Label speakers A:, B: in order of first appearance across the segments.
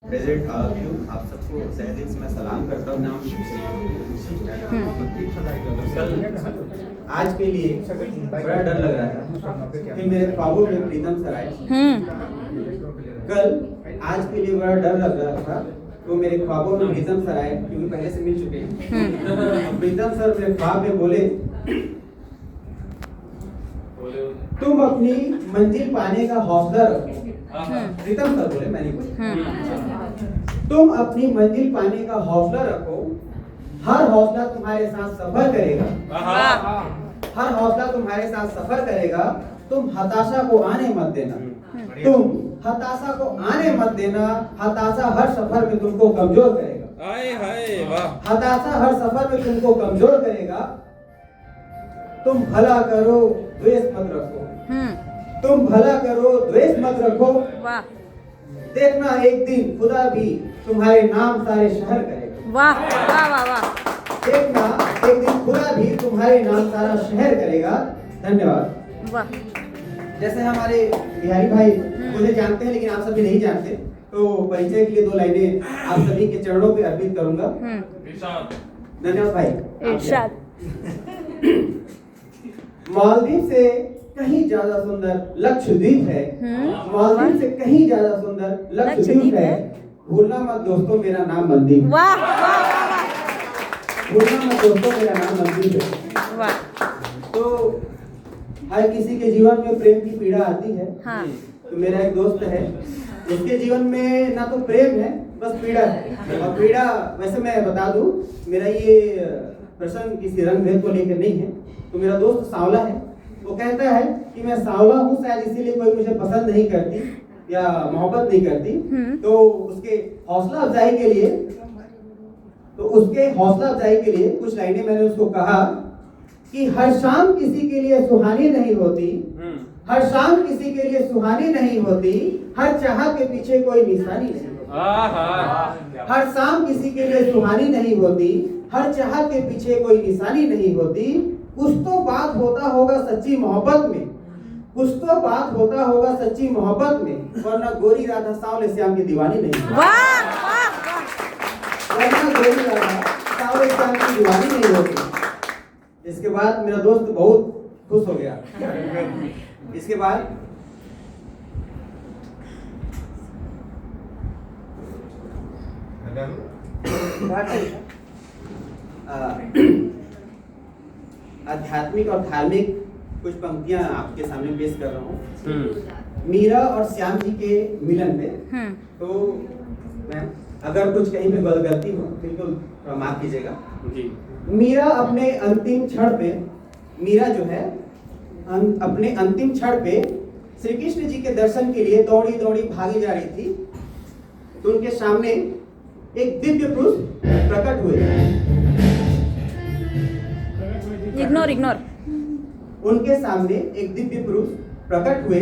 A: Present all of you, आप सबको तहे दिल से मैं सलाम करता हूँ। आज के लिए बड़ा डर लग रहा था कि मेरे ख्वाबों में प्रीतम सर आए। कल आज के लिए बड़ा डर लग रहा था तो मेरे ख्वाबों में प्रीतम सर आए, क्योंकि पहले से मिल चुके हैं। प्रीतम सर मेरे ख्वाब में बोले, तुम अपनी मंजिल पाने का हौसला रखो। प्रीतम सर बोले, मैंने बोला तुम अपनी मंजिल पाने का हौसला रखो, हर हौसला तुम्हारे साथ सफर करेगा। हर हौसला तुम्हारे साथ सफर करेगा। तुम हताशा को आने मत देना। तुम हताशा को आने मत देना। हताशा हर सफर में तुमको कमजोर करेगा। हताशा हर सफर में तुमको कमजोर करेगा। तुम भला करो, द्वेष मत रखो। तुम भला करो, द्वेष मत रखो। देखना एक दिन खुदा भी तुम्हारे नाम सारे शहर करेगा।
B: वाह वाह वाह वाह।
A: देखना एक दिन खुदा भी तुम्हारे नाम सारा शहर करेगा। धन्यवाद।
B: वाह।
A: जैसे हमारे बिहारी भाई मुझे जानते हैं, लेकिन आप सभी नहीं जानते, तो परिचय के लिए 2 लाइनें आप सभी के चरणों पे अर्पित करूंगा। धन्यवाद भाई।
B: इरशाद।
A: मालदीव से कहीं ज्यादा सुंदर लक्षद्वीप है। मालदीव से कहीं ज्यादा सुंदर लक्षद्वीप है। भूलना मत दोस्तों, मेरा नाम मनदीप।
B: वाह वाह वाह।
A: भूलना मत दोस्तों, मेरा नाम मनदीप है।
B: वाह।
A: तो हर किसी के जीवन में प्रेम की पीड़ा आती है।
B: हाँ।
A: तो मेरा एक दोस्त है, उसके जीवन में ना तो प्रेम है, बस पीड़ा है। और पीड़ा, वैसे मैं बता दूं, मेरा ये प्रश्न किसी रंग भेद को लेकर नहीं है। तो मेरा दोस्त सांवला है। वो कहता है कि मैं सांवला हूँ, शायद इसीलिए कोई मुझे पसंद नहीं करती या मोहब्बत नहीं करती। तो उसके हौसला अफजाई के लिए कुछ लाइनें मैंने उसको कहा कि हर शाम किसी के लिए सुहानी नहीं होती। हर शाम किसी के लिए सुहानी नहीं होती। हर चाह के पीछे कोई निशानी नहीं होती। हर शाम किसी के लिए सुहानी नहीं होती। हर चाह के पीछे कोई निशानी नहीं होती। कुछ तो बात होता होगा सच्ची मोहब्बत में। कुछ तो बात होता होगा सच्ची मोहब्बत में, वरना गोरी राधा सांवले श्याम की दीवानी नहीं होती।
B: वाह वाह वाह।
A: वरना गोरी राधा सांवले श्याम की दीवानी नहीं होती। इसके बाद मेरा दोस्त बहुत खुश हो गया। इसके बाद आध्यात्मिक और धार्मिक कुछ पंक्तियां आपके सामने पेश कर रहा हूँ। मीरा और श्याम जी के मिलन पे। तो मैं अगर कुछ कहीं पे गलती हो बिल्कुल माफ कीजिएगा। मीरा अपने अंतिम क्षण पे, मीरा जो है अपने अंतिम क्षण पे श्री कृष्ण जी के दर्शन के लिए दौड़ी दौड़ी भागी जा रही थी। तो उनके सामने एक दिव्य पुरुष प्रकट हुए।
B: इग्नोर।
A: उनके सामने एक दिव्य पुरुष प्रकट हुए।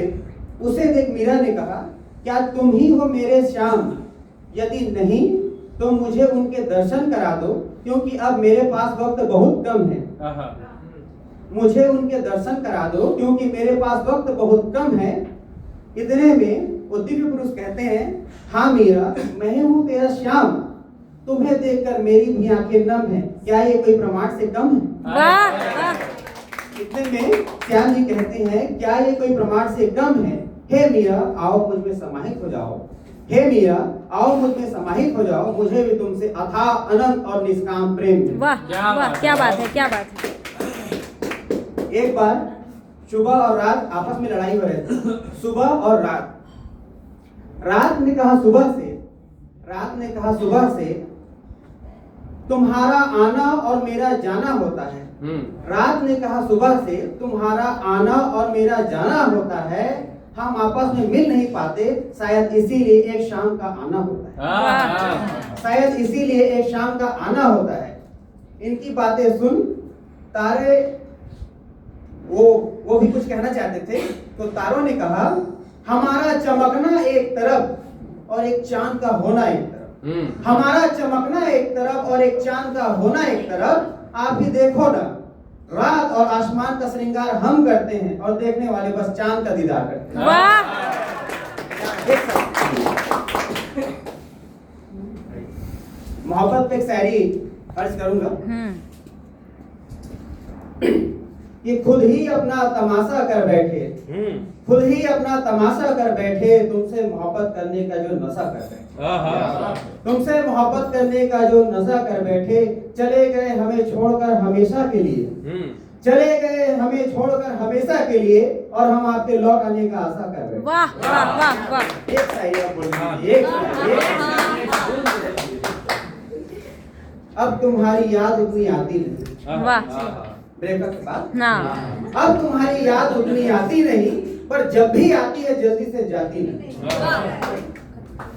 A: उसे देख मीरा ने कहा, क्या तुम ही हो मेरे श्याम? यदि नहीं तो मुझे उनके दर्शन करा दो, क्योंकि अब मेरे पास वक्त बहुत कम है। मुझे उनके दर्शन करा दो, क्योंकि मेरे पास वक्त बहुत कम है। इतने में वो दिव्य पुरुष कहते हैं, हाँ मीरा, मैं हूँ तेरा श्याम। तुम्हें देखकर मेरी भी आंखें नम हैं। क्या ये कोई प्रमाण से कम है?
B: वाह।
A: इतने में श्याम जी कहते हैं, क्या ये कोई प्रमाण से कम है? हे मीरा, आओ मुझ में समाहित हो जाओ। हे मीरा, आओ मुझ में समाहित हो जाओ। मुझे भी तुमसे अथाह अनंत और निष्काम प्रेम है।
B: वाह वाह, क्या बात है, क्या बात है।
A: एक बार सुबह और रात आपस में लड़ाई हो रही थी। सुबह और रात ने कहा सुबह से तुम्हारा आना और मेरा जाना होता है। रात ने कहा सुबह से तुम्हारा आना और मेरा जाना होता है। हम आपस में मिल नहीं पाते, शायद इसीलिए एक शाम का आना होता है। शायद इसीलिए एक शाम का आना होता है। इनकी बातें सुन तारे वो भी कुछ कहना चाहते थे। तो तारों ने कहा, हमारा चमकना एक तरफ और एक चांद का होना एक तरफ। हमारा चमकना एक तरफ और एक चांद का होना एक तरफ। आप ही देखो ना, रात और आसमान का श्रृंगार हम करते हैं और देखने वाले बस चांद का दीदार करते हैं।
B: वाह।
A: मोहब्बत पे एक शायरी अर्ज करूंगा कि खुद ही अपना तमाशा कर बैठे, खुद ही अपना तमाशा कर बैठे, तुमसे मोहब्बत करने का जो नशा कर बैठे, तुमसे मोहब्बत करने का जो नशा कर बैठे, चले गए हमें छोड़कर हमेशा के लिए, चले गए हमें छोड़कर हमेशा के लिए, और हम आपके लौट आने का आशा कर बैठे।
B: वाह वाह वाह वाह।
A: एक शायरी आप बोलिए, एक अब तुम्हारी याद उतनी आती नहीं,
B: वाह
A: ब्रेकअप के बाद
B: ना
A: अब तुम्हारी याद उतनी आती नहीं, पर जब भी आती है जल्दी से जाती नहीं।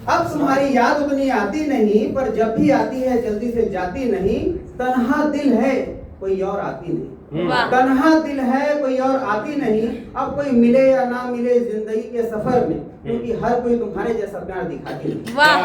A: अब तुम्हारी याद उतनी आती नहीं, पर जब भी आती है जल्दी से जाती नहीं। तन्हा दिल है कोई और आती नहीं, तन्हा दिल है कोई और आती नहीं। अब कोई मिले या ना मिले जिंदगी के सफर में, क्योंकि हर कोई तुम्हारे जैसा प्यार दिखाती नहीं।
B: वाह।